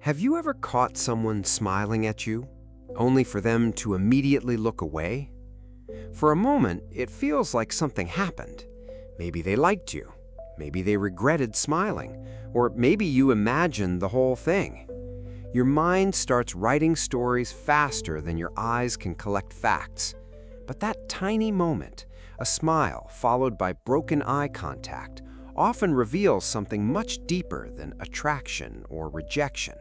Have you ever caught someone smiling at you, only for them to immediately look away? For a moment, it feels like something happened. Maybe they liked you, maybe they regretted smiling, or maybe you imagined the whole thing. Your mind starts writing stories faster than your eyes can collect facts. But that tiny moment, a smile followed by broken eye contact, often reveals something much deeper than attraction or rejection.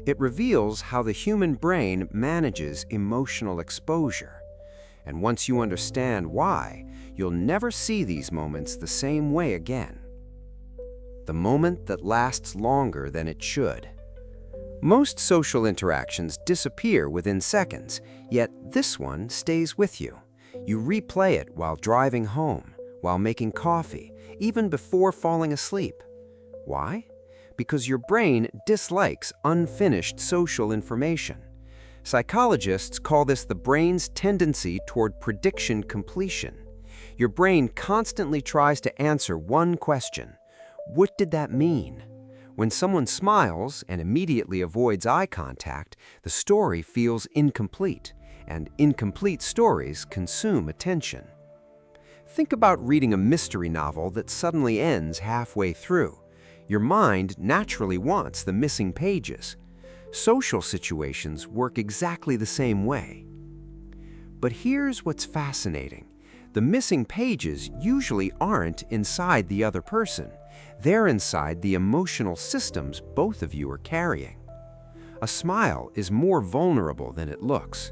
It reveals how the human brain manages emotional exposure. And once you understand why, you'll never see these moments the same way again. The moment that lasts longer than it should. Most social interactions disappear within seconds, yet this one stays with you. You replay it while driving home, while making coffee, even before falling asleep. Why? Because your brain dislikes unfinished social information. Psychologists call this the brain's tendency toward prediction completion. Your brain constantly tries to answer one question. What did that mean? When someone smiles and immediately avoids eye contact, the story feels incomplete, and incomplete stories consume attention. Think about reading a mystery novel that suddenly ends halfway through. Your mind naturally wants the missing pages. Social situations work exactly the same way. But here's what's fascinating. The missing pages usually aren't inside the other person. They're inside the emotional systems both of you are carrying. A smile is more vulnerable than it looks.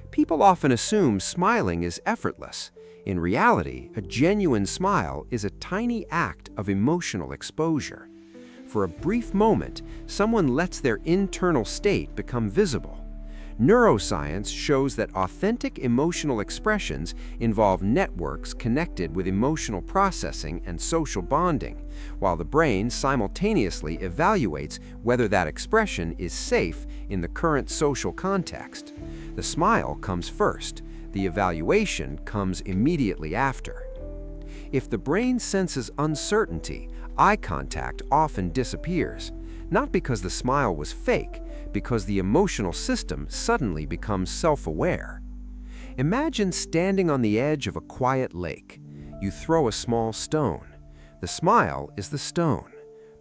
People often assume smiling is effortless. In reality, a genuine smile is a tiny act of emotional exposure. For a brief moment, someone lets their internal state become visible. Neuroscience shows that authentic emotional expressions involve networks connected with emotional processing and social bonding, while the brain simultaneously evaluates whether that expression is safe in the current social context. The smile comes first. The evaluation comes immediately after. If the brain senses uncertainty, eye contact often disappears, not because the smile was fake, because the emotional system suddenly becomes self-aware. Imagine standing on the edge of a quiet lake. You throw a small stone. The smile is the stone.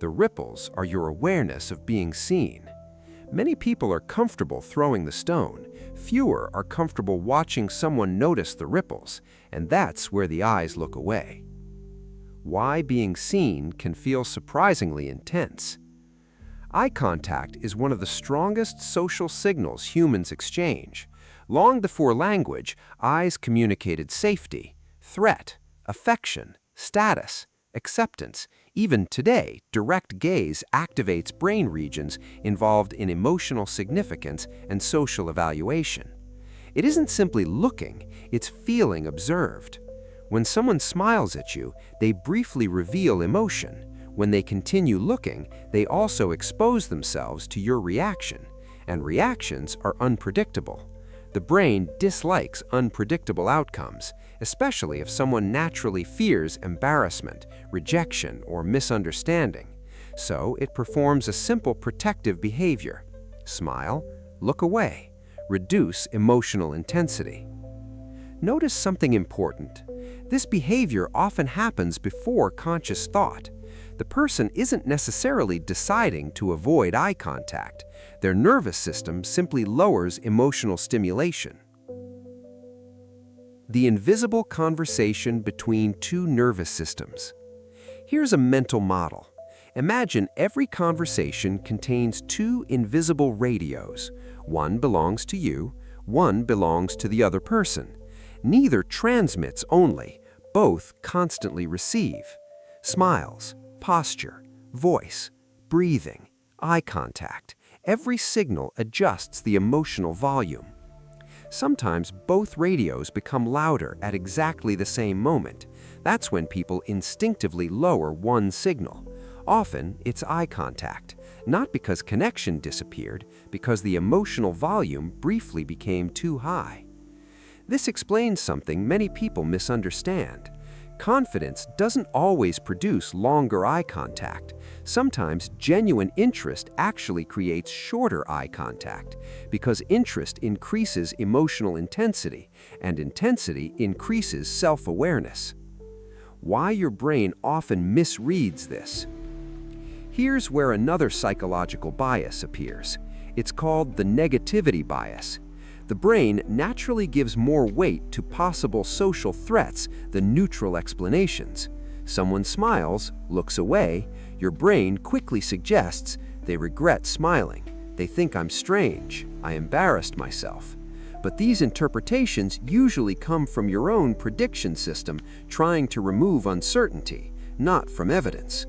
The ripples are your awareness of being seen. Many people are comfortable throwing the stone. Fewer are comfortable watching someone notice the ripples, and that's where the eyes look away. Why being seen can feel surprisingly intense. Eye contact is one of the strongest social signals humans exchange. Long before language, eyes communicated safety, threat, affection, status, acceptance. Even today, direct gaze activates brain regions involved in emotional significance and social evaluation. It isn't simply looking, it's feeling observed. When someone smiles at you, they briefly reveal emotion. When they continue looking, they also expose themselves to your reaction, and reactions are unpredictable. The brain dislikes unpredictable outcomes, especially if someone naturally fears embarrassment, rejection, or misunderstanding. So it performs a simple protective behavior. Smile, look away, reduce emotional intensity. Notice something important. This behavior often happens before conscious thought. The person isn't necessarily deciding to avoid eye contact. Their nervous system simply lowers emotional stimulation. The invisible conversation between two nervous systems. Here's a mental model. Imagine every conversation contains two invisible radios. One belongs to you, one belongs to the other person. Neither transmits only, both constantly receive. Smiles, posture, voice, breathing, eye contact. Every signal adjusts the emotional volume. Sometimes both radios become louder at exactly the same moment. That's when people instinctively lower one signal. Often, it's eye contact, not because connection disappeared, because the emotional volume briefly became too high. This explains something many people misunderstand. Confidence doesn't always produce longer eye contact. Sometimes genuine interest actually creates shorter eye contact because interest increases emotional intensity, and intensity increases self-awareness. Why your brain often misreads this. Here's where another psychological bias appears. It's called the negativity bias. The brain naturally gives more weight to possible social threats than neutral explanations. Someone smiles, looks away, your brain quickly suggests they regret smiling. They think I'm strange, I embarrassed myself. But these interpretations usually come from your own prediction system trying to remove uncertainty, not from evidence.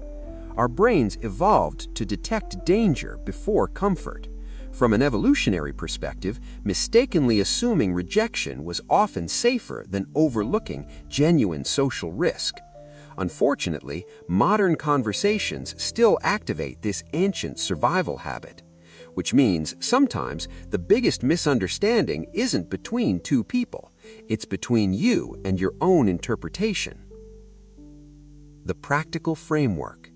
Our brains evolved to detect danger before comfort. From an evolutionary perspective, mistakenly assuming rejection was often safer than overlooking genuine social risk. Unfortunately, modern conversations still activate this ancient survival habit, which means sometimes the biggest misunderstanding isn't between two people, it's between you and your own interpretation. The practical framework.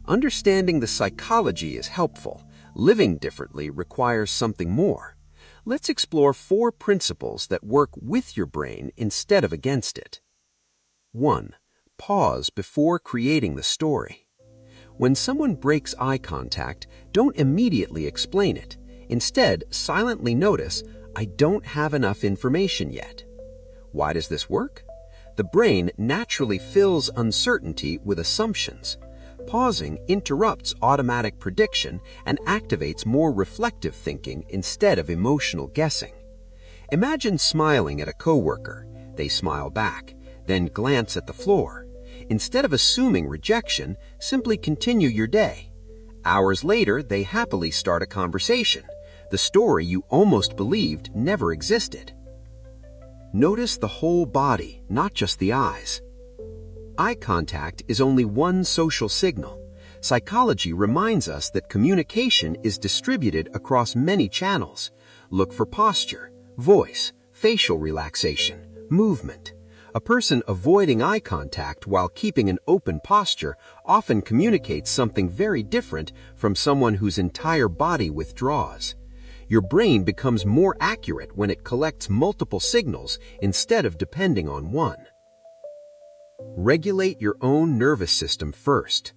Understanding the psychology is helpful. Living differently requires something more. Let's explore 4 principles that work with your brain instead of against it. 1. Pause before creating the story. When someone breaks eye contact, don't immediately explain it. Instead, silently notice, I don't have enough information yet. Why does this work? The brain naturally fills uncertainty with assumptions. Pausing interrupts automatic prediction and activates more reflective thinking instead of emotional guessing. Imagine smiling at a coworker. They smile back, then glance at the floor. Instead of assuming rejection, simply continue your day. Hours later, they happily start a conversation. The story you almost believed never existed. Notice the whole body, not just the eyes. Eye contact is only one social signal. Psychology reminds us that communication is distributed across many channels. Look for posture, voice, facial relaxation, movement. A person avoiding eye contact while keeping an open posture often communicates something very different from someone whose entire body withdraws. Your brain becomes more accurate when it collects multiple signals instead of depending on one. Regulate your own nervous system first.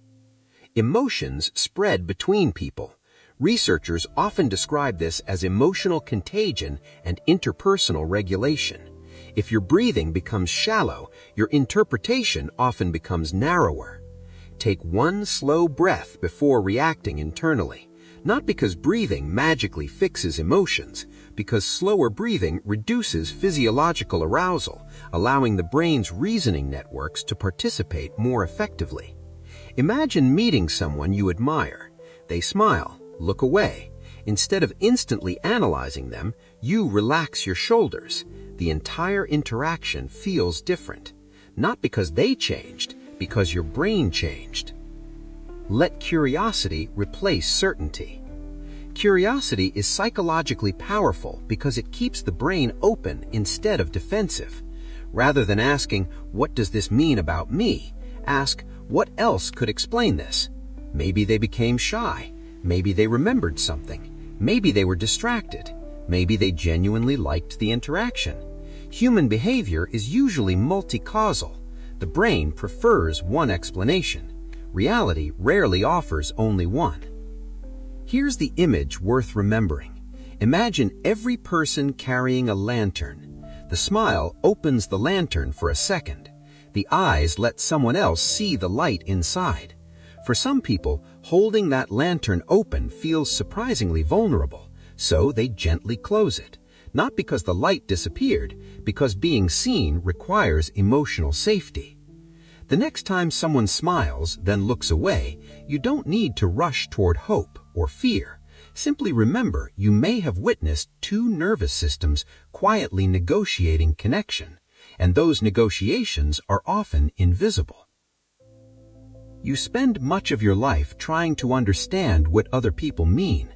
Emotions spread between people. Researchers often describe this as emotional contagion and interpersonal regulation. If your breathing becomes shallow, your interpretation often becomes narrower. Take one slow breath before reacting internally. Not because breathing magically fixes emotions, because slower breathing reduces physiological arousal, allowing the brain's reasoning networks to participate more effectively. Imagine meeting someone you admire. They smile, look away. Instead of instantly analyzing them, you relax your shoulders. The entire interaction feels different. Not because they changed, because your brain changed. Let curiosity replace certainty. Curiosity is psychologically powerful because it keeps the brain open instead of defensive. Rather than asking, what does this mean about me? Ask, what else could explain this? Maybe they became shy. Maybe they remembered something. Maybe they were distracted. Maybe they genuinely liked the interaction. Human behavior is usually multi-causal. The brain prefers one explanation. Reality rarely offers only one. Here's the image worth remembering. Imagine every person carrying a lantern. The smile opens the lantern for a second. The eyes let someone else see the light inside. For some people, holding that lantern open feels surprisingly vulnerable, so they gently close it. Not because the light disappeared, because being seen requires emotional safety. The next time someone smiles, then looks away, you don't need to rush toward hope or fear. Simply remember you may have witnessed 2 nervous systems quietly negotiating connection, and those negotiations are often invisible. You spend much of your life trying to understand what other people mean.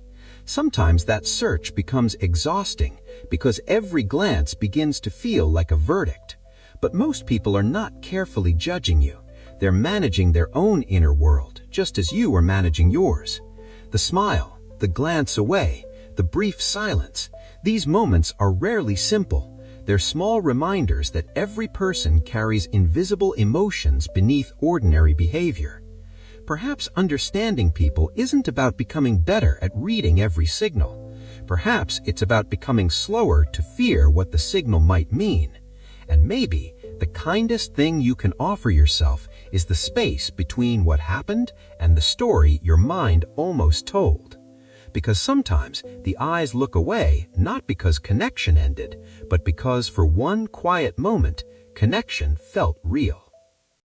Sometimes that search becomes exhausting because every glance begins to feel like a verdict. But most people are not carefully judging you. They're managing their own inner world, just as you are managing yours. The smile, the glance away, the brief silence, these moments are rarely simple. They're small reminders that every person carries invisible emotions beneath ordinary behavior. Perhaps understanding people isn't about becoming better at reading every signal. Perhaps it's about becoming slower to fear what the signal might mean. And maybe the kindest thing you can offer yourself is the space between what happened and the story your mind almost told. Because sometimes the eyes look away not because connection ended, but because for one quiet moment, connection felt real.